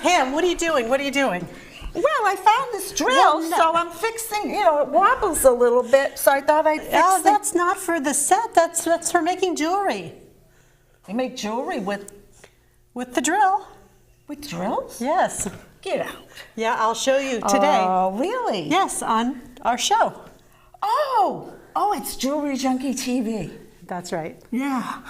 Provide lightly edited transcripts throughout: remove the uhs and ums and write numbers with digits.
Pam, what are you doing? What are you doing? Well, I found this drill, Well, no. so I'm fixing, it wobbles a little bit, so I thought I'd fix Oh, it. that's not for the set. That's for making jewelry. You make jewelry with With the drill. drills? Yes. Get out. Yeah, I'll show you today. Oh, really? Yes, on our show. Oh, it's Jewelry Junkie TV. That's right. Yeah.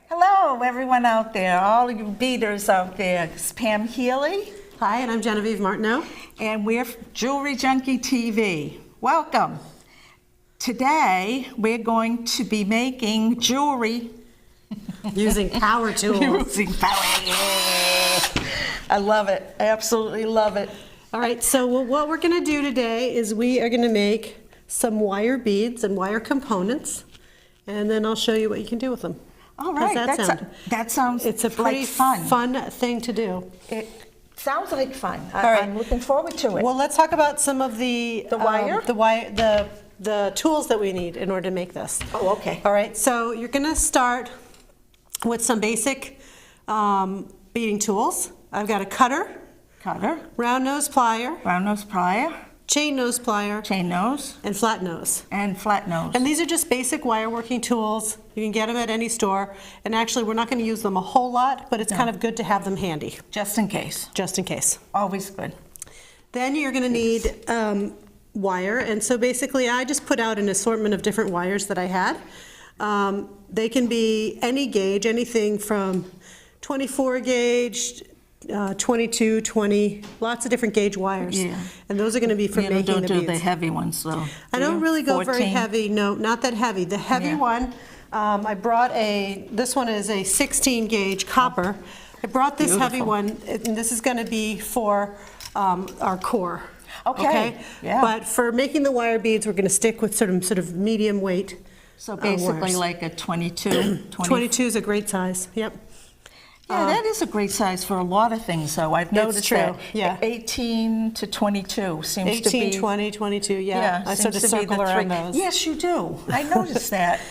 Hello, everyone out there, all you beaders out there. It's Pam Healy, Hi, and I'm Genevieve Martineau. and we're Jewelry Junkie TV. Welcome. Today, we're going to be making jewelry Using power tools. using power. I love it. I absolutely love it. All right, so what we're going to do today is we are going to make some wire beads and wire components, and then I'll show you what you can do with them. All How's right, that sound? that sounds It's a pretty like fun. fun thing to do. It sounds like fun. All right. I'm looking forward to it. Well, let's talk about some of the wire? the tools that we need in order to make this. Oh, okay. All right, so you're going to start with some basic beading tools. I've got a cutter, round nose plier, round nose plier, chain nose plier, chain nose, and flat nose. and flat nose. And these are just basic wire working tools. You can get them at any store. And actually, we're not going to use them a whole lot, but it's kind of good to have them handy, Just in case. just in case. Always good. Then you're going to need wire. And so basically, I just put out an assortment of different wires that I had. They can be any gauge, anything from 24 gauge, 22, 20, lots of different gauge wires. Yeah. And those are going to be for You making don't the do beads. the heavy ones, though. I don't really go very 14. heavy, no, not that heavy. The heavy Yeah. one, I brought this one is a 16 gauge copper. I brought this heavy Beautiful. one, and this is going to be for our core. Okay, yeah. But for making the wire beads, we're going to stick with sort of medium weight. So basically wires. like a 22. 22 is a great size, yep. Yeah, that is a great size for a lot of things, though. I've noticed true, that. yeah. 18 to 22 seems to be... 18, 20, 22, yeah. I sort of seems to be the circle around three. those. Yes, you do. I noticed that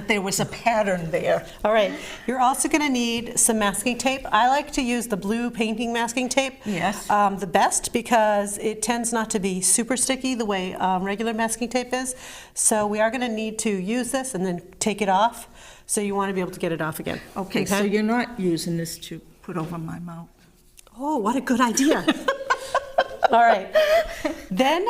there was a pattern there. All right, you're also going to need some masking tape. I like to use the blue painting masking tape. Yes. The best because it tends not to be super sticky the way regular masking tape is. So we are going to need to use this and then take it off. So you want to be able to get it off again. Okay, so you're not using this to put over my mouth. Oh, what a good idea. All right. Then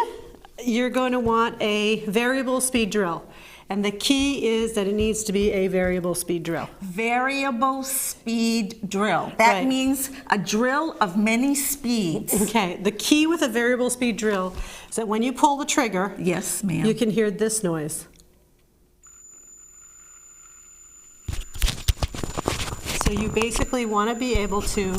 you're going to want a variable speed drill. And the key is that it needs to be a variable speed drill. Variable speed drill. That Right. means a drill of many speeds. Okay, the key with a variable speed drill is that when you pull the trigger, Yes, ma'am. you can hear this noise. So you basically want to be able to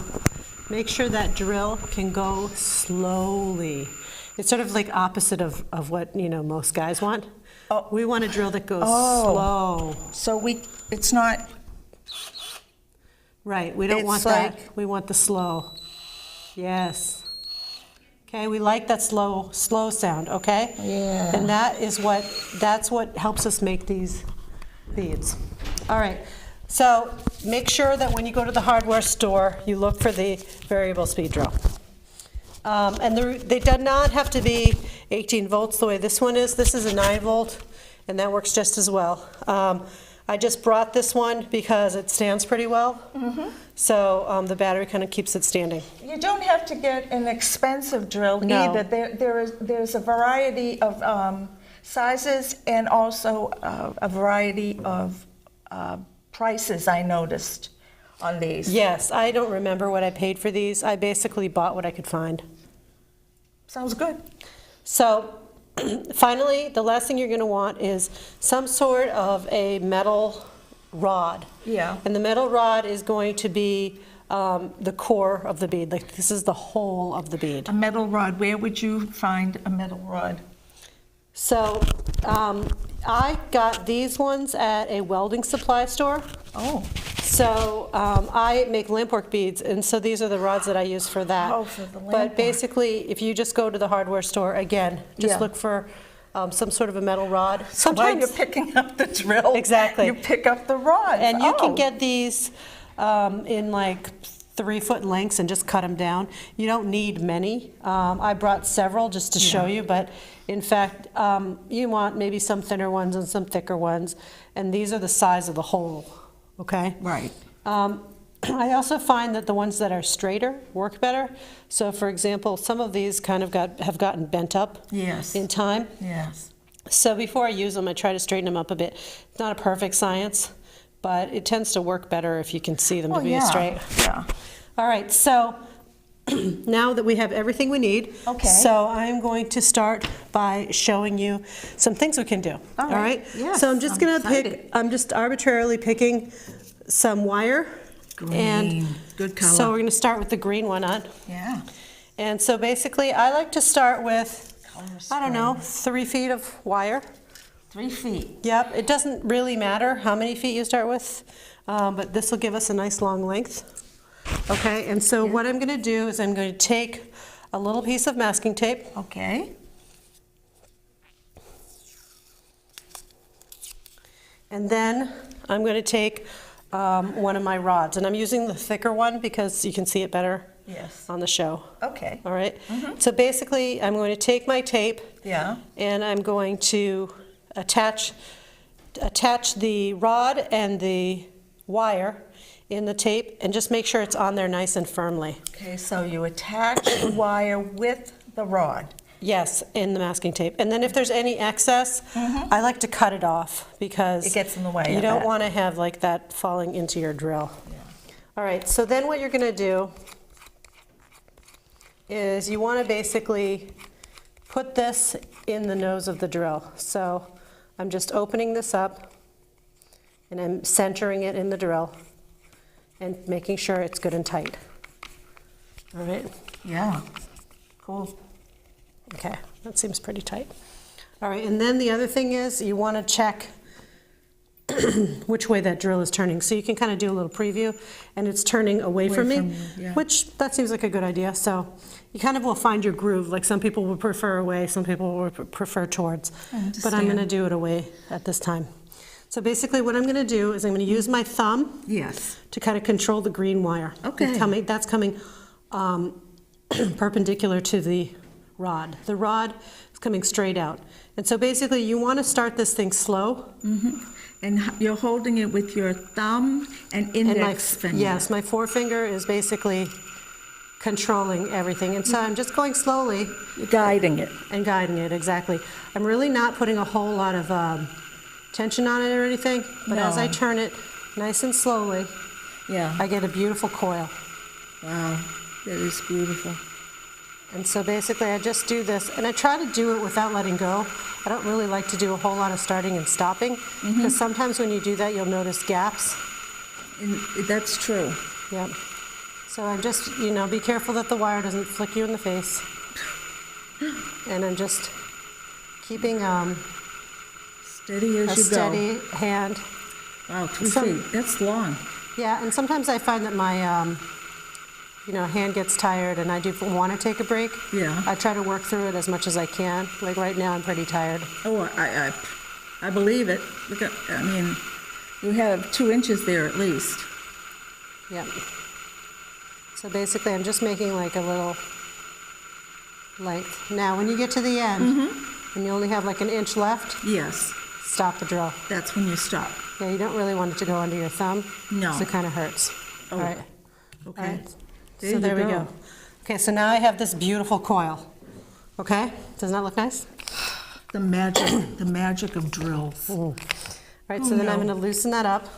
make sure that drill can go slowly. It's sort of like opposite of what, most guys want. Oh. We want a drill that goes Oh. slow. So it's not... Right, we don't It's want that. like- We want the slow. Yes. Okay, we like that slow sound, okay? Yeah. And that's what helps us make these beads. All right, so make sure that when you go to the hardware store, you look for the variable speed drill. And they do not have to be 18 volts the way this one is. This is a 9 volt, and that works just as well. I just brought this one because it stands pretty well. So the battery kind of keeps it standing. You don't have to get an expensive drill No. either. There's a variety of sizes and also a variety of prices I noticed on these. Yes, I don't remember what I paid for these. I basically bought what I could find. Sounds good. So finally, the last thing you're going to want is some sort of a metal rod. Yeah. And the metal rod is going to be the core of the bead. Like this is the whole of the bead. A metal rod, where would you find a metal rod? So I got these ones at a welding supply store. Oh. So I make lampwork beads, and so these are the rods that I use for that. Oh, for the lampwork. But basically, if you just go to the hardware store, again, just Yeah. look for some sort of a metal rod. While Sometimes, you're picking up the drill, Exactly. you pick up the rods. and you can Oh. get these in like 3-foot lengths and just cut them down. You don't need many. I brought several just to show you, but in fact, you want maybe some thinner ones and some thicker ones, and these are the size of the hole, okay? Right. I also find that the ones that are straighter work better. So for example, some of these kind of have gotten bent up Yes. in time. Yes. So before I use them, I try to straighten them up a bit. It's not a perfect science, but it tends to work better if you can see them to be straight. Yeah. All right, so now that we have everything we need, Okay. so I'm going to start by showing you some things we can do. All right. Yes, So I'm just I'm gonna excited. I'm just arbitrarily picking some wire. Green. Good color. So we're gonna start with the green one on. Yeah. And so basically, I like to start with, I don't know, 3 feet of wire. 3 feet. Yep, it doesn't really matter how many feet you start with, but this will give us a nice long length. Okay, and so what I'm gonna do is I'm going to take a little piece of masking tape. Okay. And then I'm going to take one of my rods, and I'm using the thicker one because you can see it better Yes. on the show. Okay. All right? So basically, I'm going to take my tape, Yeah. and I'm going to attach the rod and the wire in the tape, and just make sure it's on there nice and firmly. Okay, so you attach the wire with the rod. Yes, in the masking tape. And then if there's any excess, I like to cut it off because It gets in the way, you I don't bet. want to have like that falling into your drill. All right, so then what you're going to do is you want to basically put this in the nose of the drill. So I'm just opening this up and I'm centering it in the drill and making sure it's good and tight. All right. Yeah. Cool. Okay, that seems pretty tight. All right, and then the other thing is you want to check which way that drill is turning. So you can kind of do a little preview, and it's turning away from me, from you, yeah. which that seems like a good idea. So you kind of will find your groove. Like some people would prefer away, some people would prefer towards. But I'm going to do it away at this time. So basically what I'm going to do is I'm going to use my thumb Yes. to kind of control the green wire. Okay. That's coming perpendicular to the rod. The rod is coming straight out. And so basically you want to start this thing slow. And you're holding it with your thumb and And index finger. yes, my forefinger is basically controlling everything. And so I'm just going slowly You're guiding it. and guiding it, exactly. I'm really not putting a whole lot of tension on it or anything, but as I No. turn it nice and slowly, Yeah. I get a beautiful coil. Wow. That is beautiful. And so basically I just do this, and I try to do it without letting go. I don't really like to do a whole lot of starting and stopping, because sometimes when you do that, you'll notice gaps. And that's true. Yep. So I'm just, be careful that the wire doesn't flick you in the face. And I'm just keeping Steady as a you go. steady hand. Wow, 2 Some- feet. That's long. Yeah, and sometimes I find that my hand gets tired and I do want to take a break. Yeah. I try to work through it as much as I can. Like right now, I'm pretty tired. Oh, I believe it. Look at, you have 2 inches there at least. Yep. So basically, I'm just making like a little length. Now, when you get to the end, and you only have like an inch left, Yes, stop the drill. that's when you stop. Yeah, you don't really want it to go under your thumb. No. So it kind of hurts. Oh, All right. Okay. All right. There So you there we go. go. Okay, so now I have this beautiful coil. Okay? Doesn't that look nice? The magic of drills. All right, so then I'm going to loosen that up,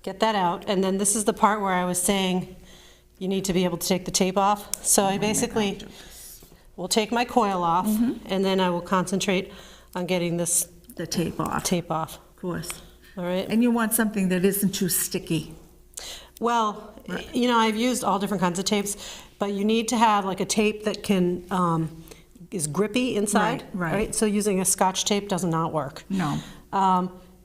get that out, and then this is the part where I was saying you need to be able to take the tape off. So I basically will take my coil off, and then I will concentrate on getting this The tape off, tape off. of course. All right? And you want something that isn't too sticky. Well, you know, I've used all different kinds of tapes, but you need to have like a tape that can, is grippy inside. Right. So using a Scotch tape does not work. No.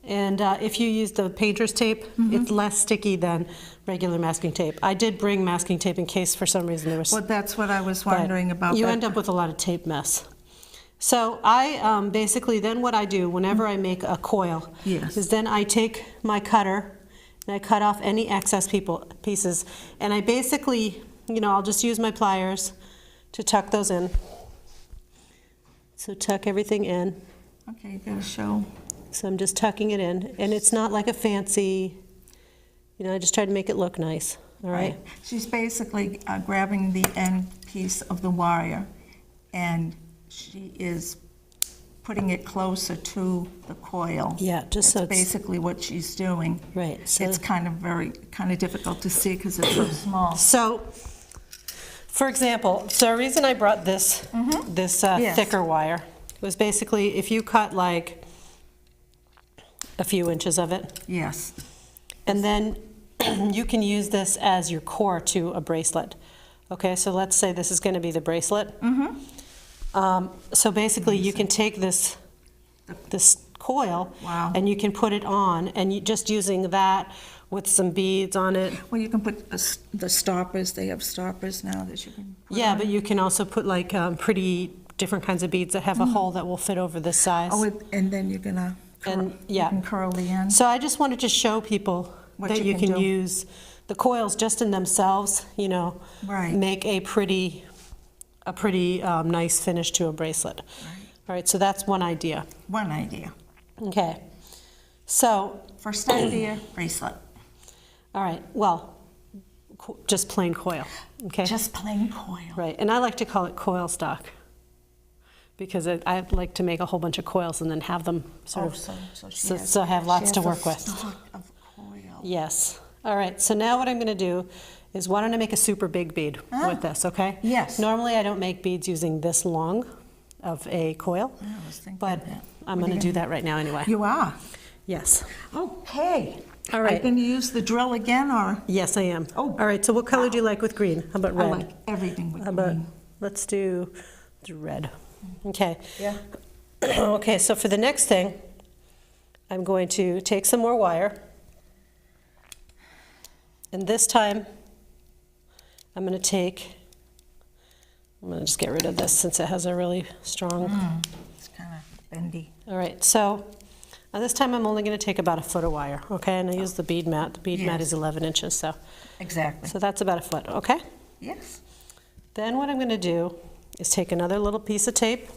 And if you use the painter's tape, it's less sticky than regular masking tape. I did bring masking tape in case for some reason there was. Well, that's what I was wondering about. You end up with a lot of tape mess. So I basically, then what I do whenever I make a coil is then I take my cutter and I cut off any excess pieces. And I basically, you know, I'll just use my pliers to tuck those in. So tuck everything in. Okay, gotta show. So I'm just tucking it in. And it's not like a fancy, you know, I just try to make it look nice. All right? She's basically grabbing the end piece of the wire, and she is putting it closer to the coil. Yeah, just so That's it's basically what she's doing. right. So It's kind of difficult to see because it's so small. So, for example, so a reason I brought this Yes. thicker wire was basically if you cut like a few inches of it, Yes. and then you can use this as your core to a bracelet. Okay, so let's say this is going to be the bracelet. So basically, you can take this coil, Wow. and you can put it on, and you just using that with some beads on it. Well, you can put the stoppers. They have stoppers now that you can put Yeah, on. but you can also put like pretty different kinds of beads that have a hole that will fit over this size. Oh, and then you're gonna And, you yeah. can curl the end. So I just wanted to show people What that you you can can do. use the coils just in themselves, you know, Right. make a pretty nice finish to a bracelet. All right, so that's one idea. One idea. Okay, so, First idea, bracelet. all right, well, just plain coil, okay? Just plain coil. Right, and I like to call it coil stock because I like to make a whole bunch of coils and then have them sort of, so I have lots to work with. Stock of coil. Yes. All right, so now what I'm going to do is why don't I make a super big bead with this, okay? Yes. Normally I don't make beads using this long of a coil, I was thinking but that. I'm going to do that right now anyway. You are? Yes. Okay. All Are right. you going to use the drill again, or? Yes, I am. Oh. All right, so what color do you like with green? How about I red? like everything with How about, green. let's do red. Okay. Yeah. Okay, so for the next thing, I'm going to take some more wire. And this time, I'm going to just get rid of this since it has a really strong. It's kind of bendy. All right, so this time I'm only going to take about a foot of wire, okay? And I use the bead mat. The bead mat Yes. is 11 inches, so Exactly. that's about a foot, okay? Yes. Then what I'm going to do is take another little piece of tape.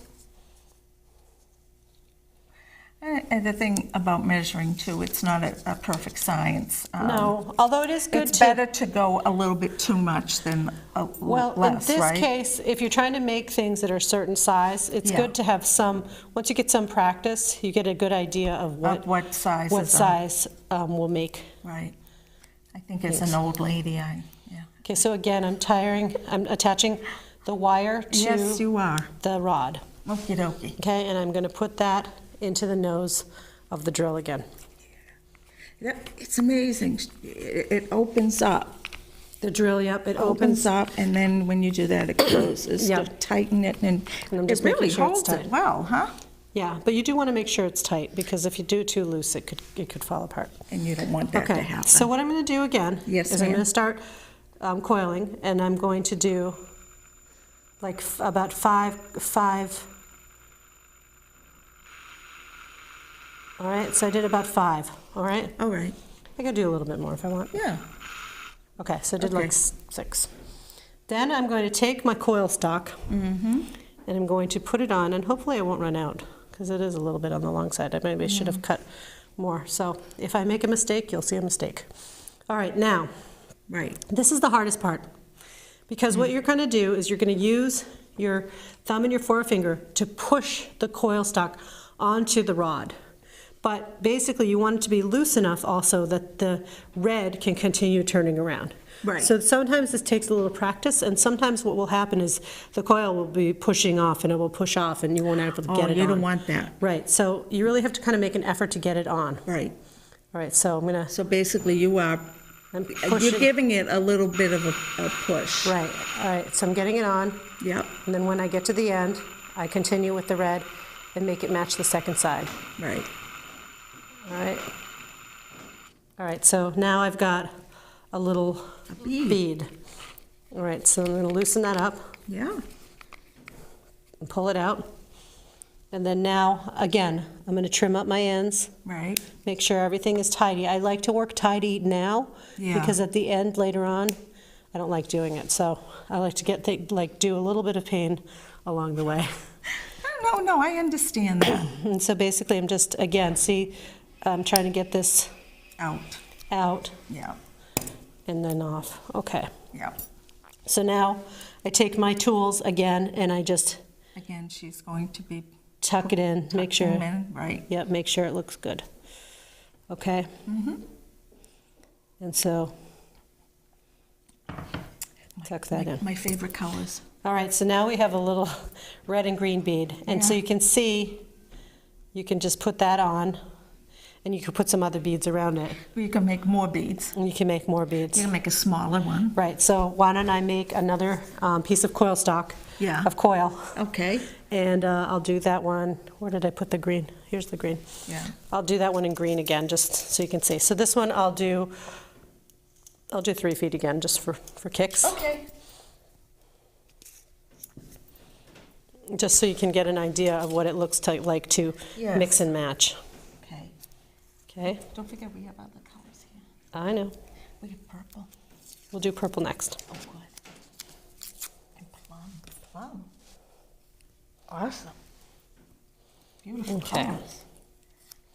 And the thing about measuring too, it's not a perfect science. No, although it is good It's to. better to go a little bit too much than Well, less, in this right? case, if you're trying to make things that are a certain size, it's Yeah. good to have some, once you get some practice, you get a good idea of What size what is size will make. Right. I think as an old lady, yeah. Okay, so again, I'm attaching the wire Yes, to you are. the rod, Okie dokie. okay? And I'm going to put that into the nose of the drill again. It's amazing. It opens up. The drill, yep, it Opens up, and then when you do that, it closes. Yeah. To tighten it, and I'm it just really making sure it's holds it tight. well, huh? Yeah, but you do want to make sure it's tight, because if you do it too loose, it could fall apart. And you don't want that to Okay, happen. so what I'm going to do again Yes, is I'm ma'am. going to start coiling, and I'm going to do like about five. All right, so I did about 5. All right, All right. I could do a little bit more if I want. Yeah. Okay, so I did like Okay. 6. Then I'm going to take my coil stock, and I'm going to put it on, and hopefully I won't run out, because it is a little bit on the long side. I maybe should have cut more. So if I make a mistake, you'll see a mistake. All right, now, Right. this is the hardest part, because what you're going to do is you're going to use your thumb and your forefinger to push the coil stock onto the rod. But basically, you want it to be loose enough also that the red can continue turning around. Right. So sometimes this takes a little practice, and sometimes what will happen is the coil will be pushing off, and it will push off, and you won't be able to get it on. you don't want that. Right, so you really have to kind of make an effort to get it on. Right. All right, so I'm going to, So basically, you are I'm You're pushing. giving it a little bit of a push. Right, all right, so I'm getting it on, Yep, and then when I get to the end, I continue with the red and make it match the second side. right. All right. All right, so now I've got a little bead. bead. All right, so I'm going to loosen that up Yeah, and pull it out. And then now, again, I'm going to trim up my ends, right. make sure everything is tidy. I like to work tidy now Yeah. because at the end, later on, I don't like doing it. So I like to do a little bit of pain along the way. No, I understand that. And so basically, I'm just, again, see, I'm trying to get this out Yeah, and then off. Okay. yeah. So now I take my tools again and I just Again, she's going to be tuck it in, make sure, tucking them in, right. yep, make sure it looks good. Okay? And so tuck that in. My favorite colors. All right, so now we have a little red and green bead. And so Yeah. you can see, you can just put that on and you can put some other beads around it. You can make more beads. And you can make more beads. You can make a smaller one. Right, so why don't I make another piece of coil stock? Yeah. Of coil. Okay. And I'll do that one. Where did I put the green? Here's the green. Yeah. I'll do that one in green again, just so you can see. So this one I'll do 3 feet again, just for kicks. Okay. Just so you can get an idea of what it looks like to Yes. mix and match. Okay. Okay, Don't forget we have other colors here. I know. We have purple. We'll do purple next. Oh, good. And plum. Plum. Awesome. Beautiful Okay. colors.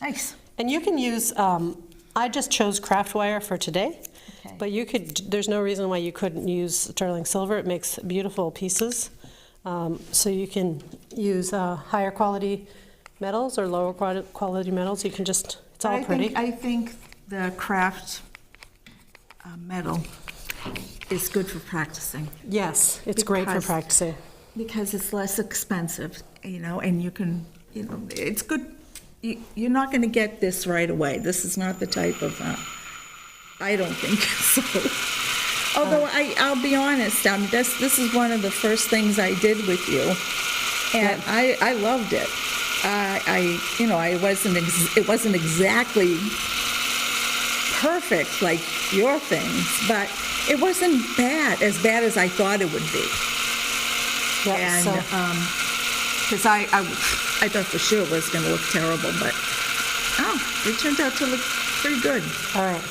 Nice. And you can use, I just chose craft wire for today, Okay. but you could, there's no reason why you couldn't use sterling silver. It makes beautiful pieces. So you can use higher quality metals or lower quality metals. You can just, it's all pretty. I think the craft metal is good for practicing Yes, it's great for Because- practicing. because it's less expensive, and you can, it's good. You're not going to get this right away. This is not the type of, I don't think so. Although I'll be honest, this is one of the first things I did with you, and I loved it. It wasn't exactly perfect like your things, but it wasn't as bad as I thought it would be. Yeah, And so, because I thought for sure it was going to look terrible, but it turned out to look pretty good. all right.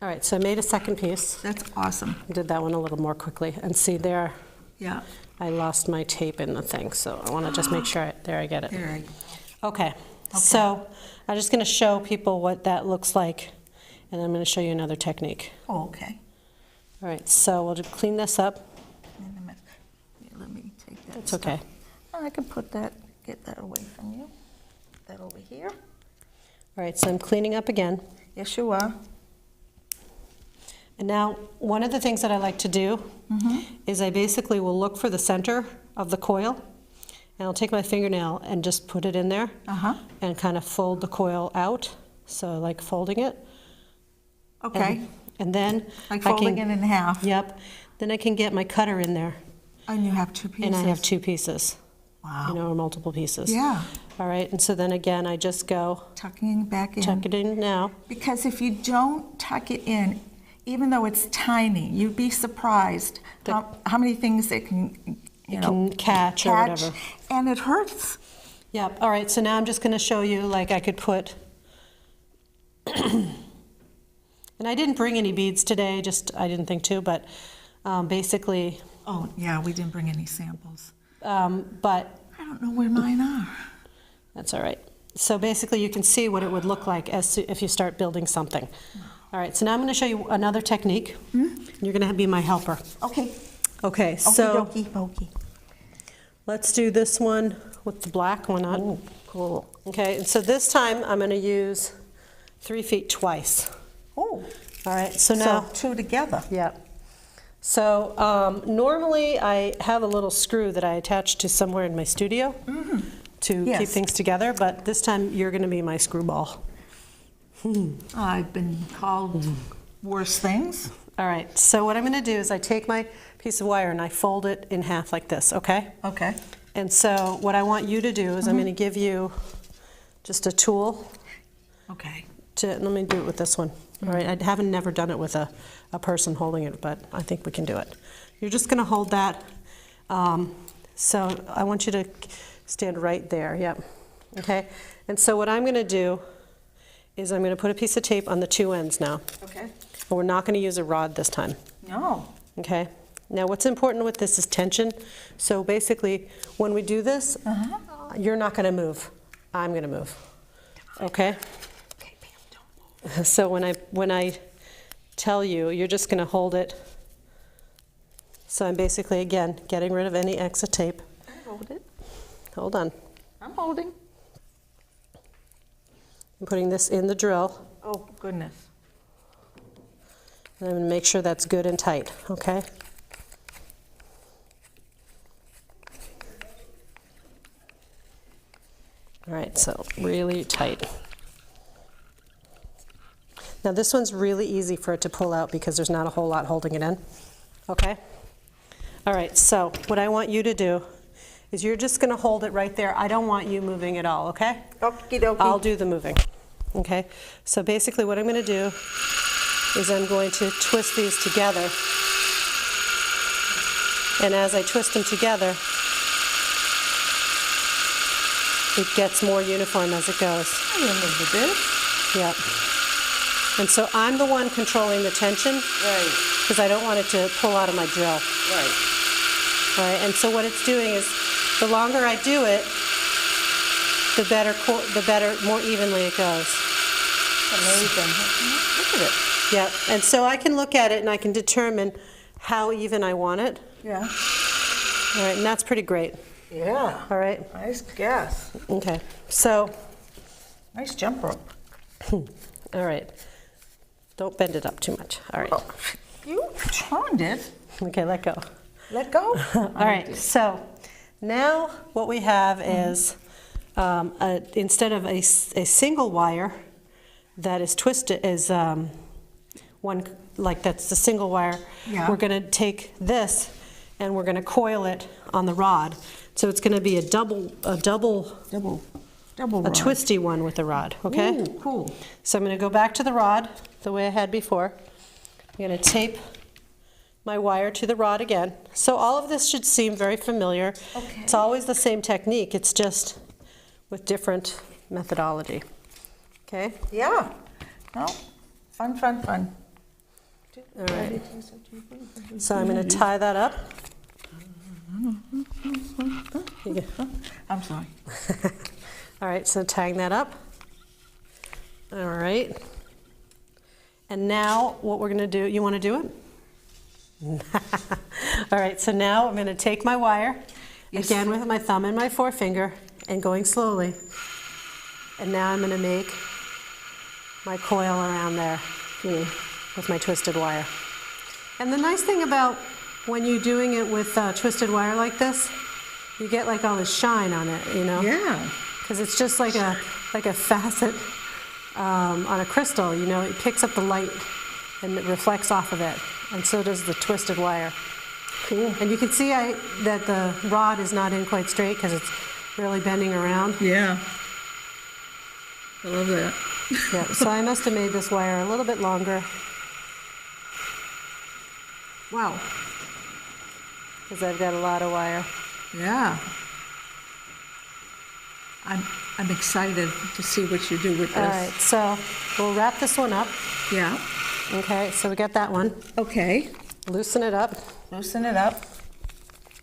All right, so I made a second piece. That's awesome. I did that one a little more quickly. And see there, Yeah. I lost my tape in the thing, so I want to just make sure, there I get it. There. Okay, so I'm just going to show people what that looks like, and I'm going to show you another technique. Oh, okay. All right, so we'll just clean this up. Let me take that. It's okay. I can get that away from you. Put that over here. All right, so I'm cleaning up again. Yes, you are. And now, one of the things that I like to do is I basically will look for the center of the coil, and I'll take my fingernail and just put it in there and kind of fold the coil out. So I like folding it. Okay. And then Like I folding can, it in half. Yep. Then I can get my cutter in there, And you have two pieces. and I have 2 pieces. Wow. Or multiple pieces. Yeah. All right, and so then again, I just go Tucking it back in. tuck it in now. Because if you don't tuck it in, even though it's tiny, you'd be surprised how many things it can, can catch or whatever. And it hurts. Yep. All right, so now I'm just going to show you, like I could put, and I didn't bring any beads today, just I didn't think to, but basically, Oh, yeah, we didn't bring any samples. but I don't know where mine are. that's all right. So basically, you can see what it would look like if you start building something. All right, so now I'm going to show you another technique. You're going to be my helper. Okay. Okay, so Okie dokie. let's do this one with the black one on. Oh, cool. Okay, and so this time I'm going to use 3 feet twice. Oh, All right, so now, so two together. yeah. So normally I have a little screw that I attach to somewhere in my studio to keep Yes. things together, but this time you're going to be my screwball. I've been called worse things. All right, so what I'm gonna do is I take my piece of wire and I fold it in half like this, okay? Okay. And so what I want you to do is I'm gonna give you just a tool Okay. let me do it with this one. All right, I haven't never done it with a person holding it, but I think we can do it. You're just gonna hold that. So I want you to stand right there, yep. Okay, and so what I'm gonna do is I'm gonna put a piece of tape on the two ends now. Okay. But we're not gonna use a rod this time, No. okay? Now what's important with this is tension. So basically, when we do this, you're not gonna move. I'm gonna move, okay? Okay, Pam, don't move. So when I tell you, you're just going to hold it. So I'm basically, again, getting rid of any extra tape. Hold it. Hold on. I'm holding. I'm putting this in the drill. Oh, goodness. And I'm going to make sure that's good and tight, okay? All right, so really tight. Now this one's really easy for it to pull out because there's not a whole lot holding it in, okay? All right, so what I want you to do is you're just gonna hold it right there. I don't want you moving at all, okay? Okie dokie. I'll do the moving, okay? So basically what I'm gonna do is I'm going to twist these together. And as I twist them together, it gets more uniform as it goes. I remember this. Yep. And so I'm the one controlling the tension Right. because I don't want it to pull out of my drill. Right. All right, and so what it's doing is the longer I do it, the better, more evenly it goes. Amazing. Look at it. Yep, and so I can look at it and I can determine how even I want it. Yeah. All right, and that's pretty great. Yeah. All right, Nice guess. okay, so, Nice jump rope. all right. Don't bend it up too much. All right, Oh, you turned it. okay, let go. Let go. All right, so now what we have is instead of a single wire that is twisted, is one, like that's the single wire, Yeah. we're going to take this and we're going to coil it on the rod. So it's going to be a double Double rod. twisty one with the rod, okay? Ooh, cool. So I'm going to go back to the rod the way I had before. I'm going to tape my wire to the rod again. So all of this should seem very familiar. Okay. It's always the same technique, it's just with different methodology. Okay? Yeah. No. Fun, fun, fun. All right. So I'm going to tie that up. You go. I'm sorry. All right, so tying that up. All right. And now what we're going to do, you want to do it? All right, so now I'm going to take my wire, Yes. again with my thumb and my forefinger, and going slowly. And now I'm going to make my coil around there with my twisted wire. And the nice thing about when you're doing it with twisted wire like this, you get like all this shine on it, you know? Yeah. Because it's just like a facet on a crystal, you know, it picks up the light and it reflects off of it, and so does the twisted wire. Cool. And you can see that the rod is not in quite straight because it's really bending around. Yeah. I love that. Yeah, so I must have made this wire a little bit longer Wow. because I've got a lot of wire. Yeah. I'm excited to see what you do with this. All right, so we'll wrap this one up. Yeah. Okay, so we got that one. Okay. Loosen it up. Loosen it up.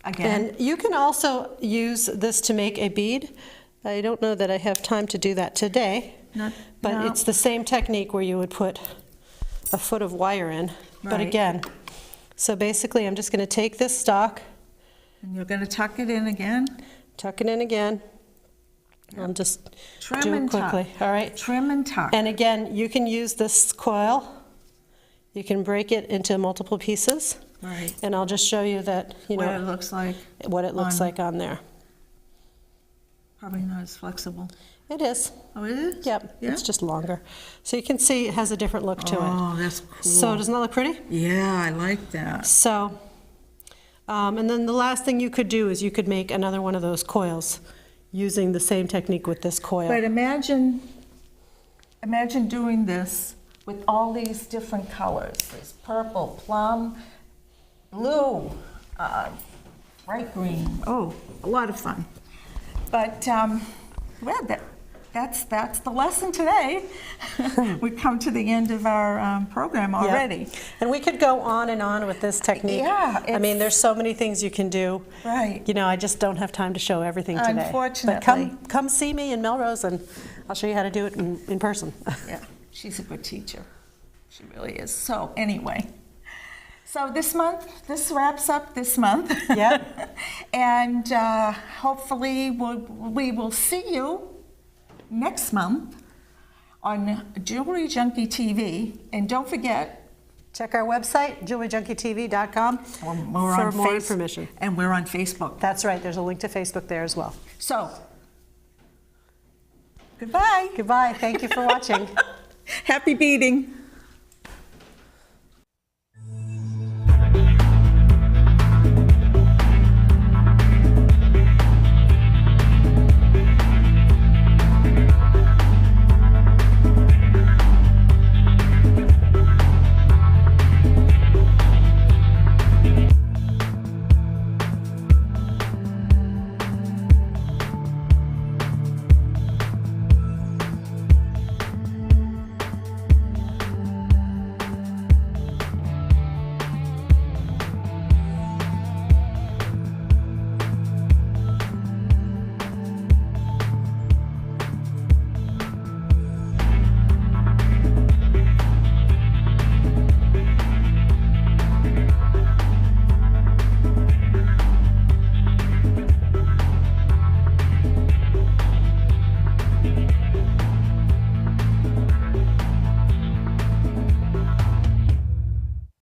Again. And you can also use this to make a bead. I don't know that I have time to do that today, but no. it's the same technique where you would put a foot of wire in. But Right. again, so basically I'm just going to take this stock, And you're going to tuck it in again. tuck it in again. I'll just Trim do it and tuck. quickly. All right. Trim and tuck. And again, you can use this coil. You can break it into multiple pieces. Right. And I'll just show you that, you What know, it looks like. what it looks on- like on there. Probably not as flexible. It is. Oh, it is? Yep, Yeah? it's just longer. So you can see it has a different look to it. Oh, that's cool. So doesn't that look pretty? Yeah, I like that. So, and then the last thing you could do is you could make another one of those coils using the same technique with this coil. But imagine doing this with all these different colors. There's purple, plum, blue, bright green. Oh, a lot of fun. But, well, that's the lesson today. We've come to the end of our program already. Yep. And we could go on and on with this technique. Yeah, I mean, there's so many things you can do. Right. You know, I just don't have time to show everything today. Unfortunately. But come see me in Melrose, and I'll show you how to do it in person. Yeah, she's a good teacher. She really is. So anyway, so this wraps up this month. Yeah. And hopefully we will see you next month on Jewelry Junkie TV. And don't forget, Check our website, jewelryjunkietv.com, for more information. And we're on Facebook. That's right. There's a link to Facebook there as well. So, goodbye. Goodbye. Thank you for watching. Happy beading.